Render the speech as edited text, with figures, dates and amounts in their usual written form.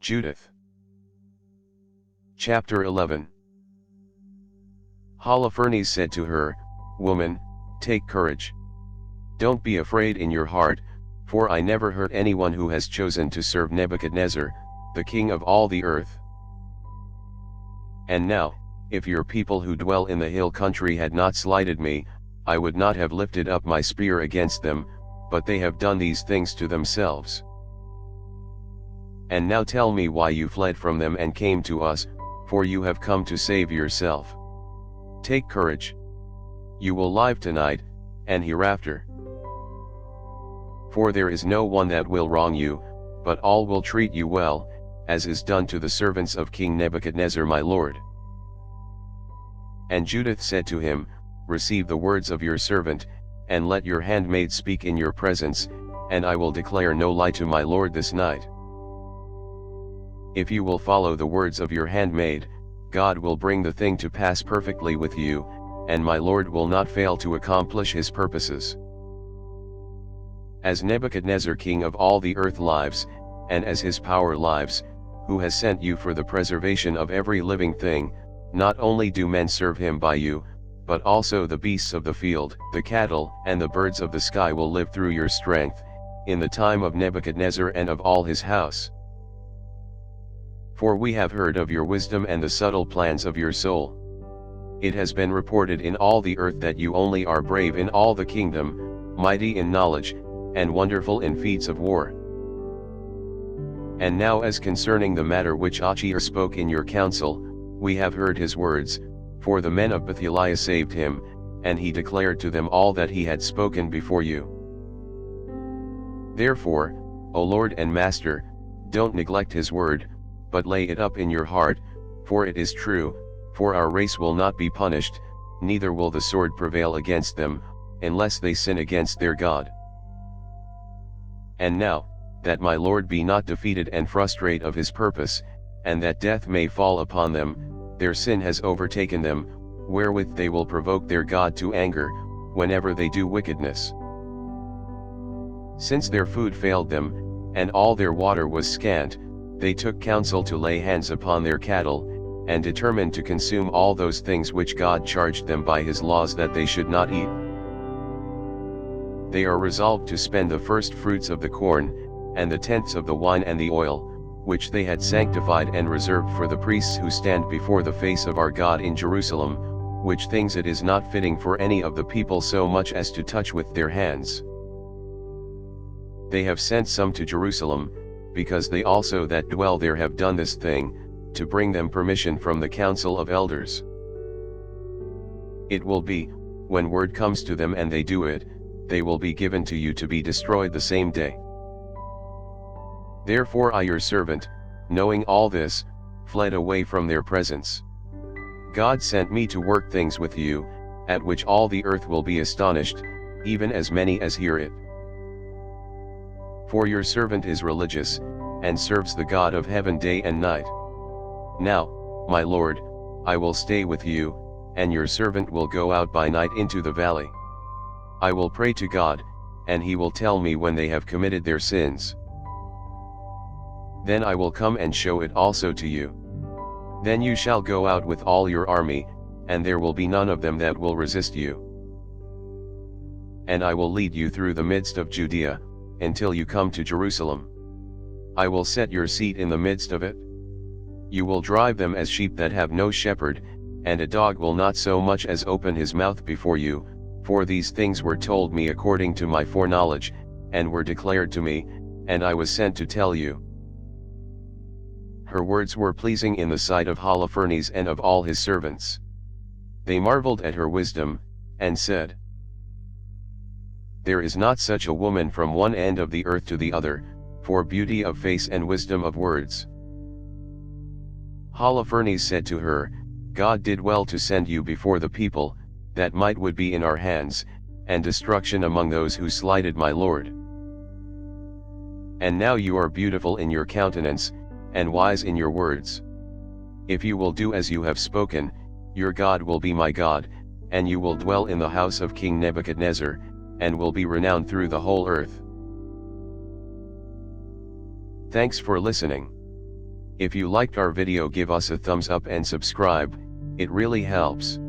Judith. Chapter 11. Holofernes said to her, "Woman, take courage. Don't be afraid in your heart, for I never hurt anyone who has chosen to serve Nebuchadnezzar, the king of all the earth. And now, if your people who dwell in the hill country had not slighted me, I would not have lifted up my spear against them, but they have done these things to themselves. And now tell me why you fled from them and came to us, for you have come to save yourself. Take courage. You will live tonight, and hereafter. For there is no one that will wrong you, but all will treat you well, as is done to the servants of King Nebuchadnezzar my lord." And Judith said to him, "Receive the words of your servant, and let your handmaid speak in your presence, and I will declare no lie to my lord this night. If you will follow the words of your handmaid, God will bring the thing to pass perfectly with you, and my lord will not fail to accomplish his purposes. As Nebuchadnezzar king of all the earth lives, and as his power lives, who has sent you for the preservation of every living thing, not only do men serve him by you, but also the beasts of the field, the cattle, and the birds of the sky will live through your strength, in the time of Nebuchadnezzar and of all his house. For we have heard of your wisdom and the subtle plans of your soul. It has been reported in all the earth that you only are brave in all the kingdom, mighty in knowledge, and wonderful in feats of war. And now as concerning the matter which Hagar spoke in your council, we have heard his words, for the men of Bethlehem saved him, and he declared to them all that he had spoken before you. Therefore, O Lord and Master, don't neglect his word, but lay it up in your heart, for it is true, for our race will not be punished, neither will the sword prevail against them, unless they sin against their God. And now, that my Lord be not defeated and frustrate of his purpose, and that death may fall upon them, their sin has overtaken them, wherewith they will provoke their God to anger, whenever they do wickedness. Since their food failed them, and all their water was scant, they took counsel to lay hands upon their cattle, and determined to consume all those things which God charged them by his laws that they should not eat. They are resolved to spend the first fruits of the corn, and the tenths of the wine and the oil, which they had sanctified and reserved for the priests who stand before the face of our God in Jerusalem, which things it is not fitting for any of the people so much as to touch with their hands. They have sent some to Jerusalem, because they also that dwell there have done this thing, to bring them permission from the council of elders. It will be, when word comes to them and they do it, they will be given to you to be destroyed the same day. Therefore I your servant, knowing all this, fled away from their presence. God sent me to work things with you, at which all the earth will be astonished, even as many as hear it. For your servant is religious, and serves the God of heaven day and night. Now, my Lord, I will stay with you, and your servant will go out by night into the valley. I will pray to God, and he will tell me when they have committed their sins. Then I will come and show it also to you. Then you shall go out with all your army, and there will be none of them that will resist you. And I will lead you through the midst of Judea, until you come to Jerusalem. I will set your seat in the midst of it. You will drive them as sheep that have no shepherd, and a dog will not so much as open his mouth before you, for these things were told me according to my foreknowledge, and were declared to me, and I was sent to tell you." Her words were pleasing in the sight of Holofernes and of all his servants. They marveled at her wisdom, and said, "There is not such a woman from one end of the earth to the other, for beauty of face and wisdom of words." Holofernes said to her, "God did well to send you before the people, that might would be in our hands, and destruction among those who slighted my lord. And now you are beautiful in your countenance, and wise in your words. If you will do as you have spoken, your God will be my God, and you will dwell in the house of King Nebuchadnezzar, and will be renowned through the whole earth." Thanks for listening. If you liked our video, give us a thumbs up and subscribe, it really helps.